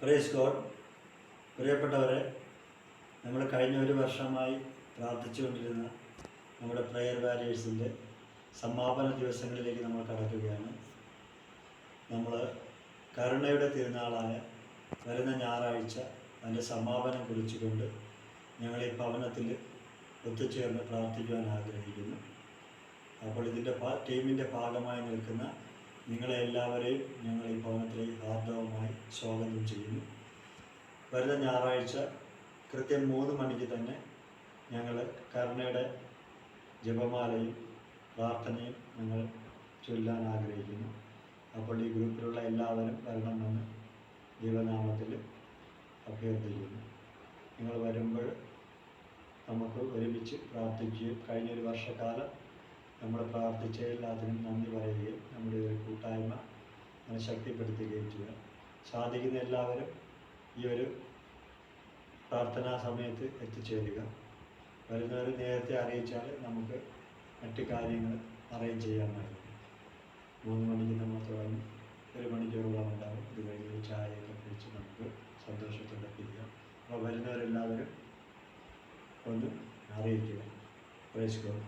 Praise God. പ്രിയപ്പെട്ടവരെ, നമ്മൾ കഴിഞ്ഞ ഒരു വർഷമായി പ്രാർത്ഥിച്ചുകൊണ്ടിരുന്ന നമ്മുടെ പ്രയർ വാരിയേഴ്സിൻ്റെ സമാപന ദിവസങ്ങളിലേക്ക് നമ്മൾ കടക്കുകയാണ്. നമ്മൾ കരുണയുടെ തിരുനാളായ വരുന്ന ഞായറാഴ്ച അതിൻ്റെ സമാപനം കുറിച്ചുകൊണ്ട് ഞങ്ങൾ ഈ ഭവനത്തിൽ ഒത്തുചേർന്ന് പ്രാർത്ഥിക്കുവാൻ ആഗ്രഹിക്കുന്നു. അപ്പോൾ ഇതിൻ്റെ ടീമിൻ്റെ ഭാഗമായി നിൽക്കുന്ന നിങ്ങളെ എല്ലാവരെയും ഞങ്ങൾ ഈ ഭവനത്തിലേക്ക് ഹാർദവമായി സ്വാഗതം ചെയ്യുന്നു. വരുന്ന ഞായറാഴ്ച കൃത്യം 3 മണിക്ക് തന്നെ ഞങ്ങൾ കരുണയുടെ ജപമാലയും പ്രാർത്ഥനയും ഞങ്ങൾ ചൊല്ലാൻ ആഗ്രഹിക്കുന്നു. അപ്പോൾ ഈ ഗ്രൂപ്പിലുള്ള എല്ലാവരും വരണമെന്ന് ദൈവനാമത്തിൽ അഭ്യർത്ഥിക്കുന്നു. നിങ്ങൾ വരുമ്പോൾ നമുക്ക് ഒരുമിച്ച് പ്രാർത്ഥിക്കുകയും കഴിഞ്ഞൊരു വർഷക്കാലം നമ്മൾ പ്രാർത്ഥിച്ച എല്ലാത്തിനും നന്ദി പറയുകയും നമ്മുടെ ഒരു കൂട്ടായ്മ അങ്ങനെ ശക്തിപ്പെടുത്തുകയും ചെയ്യുക. സാധിക്കുന്ന എല്ലാവരും ഈ ഒരു പ്രാർത്ഥനാ സമയത്ത് എത്തിച്ചേരുക. വരുന്നവർ നേരത്തെ അറിയിച്ചാൽ നമുക്ക് മറ്റ് കാര്യങ്ങൾ അറേഞ്ച് ചെയ്യാമായിരുന്നു. 3 മണിക്ക് നമ്മൾ തുടങ്ങി 1 മണിക്കൂറോളം ഉണ്ടാകും. ഇത് കഴിഞ്ഞ് ചായയൊക്കെ കുടിച്ച് നമുക്ക് സന്തോഷത്തോടെ പിരിയാം. അപ്പോൾ വരുന്നവരെല്ലാവരും ഒന്ന് അറിയിക്കുക. Praise God.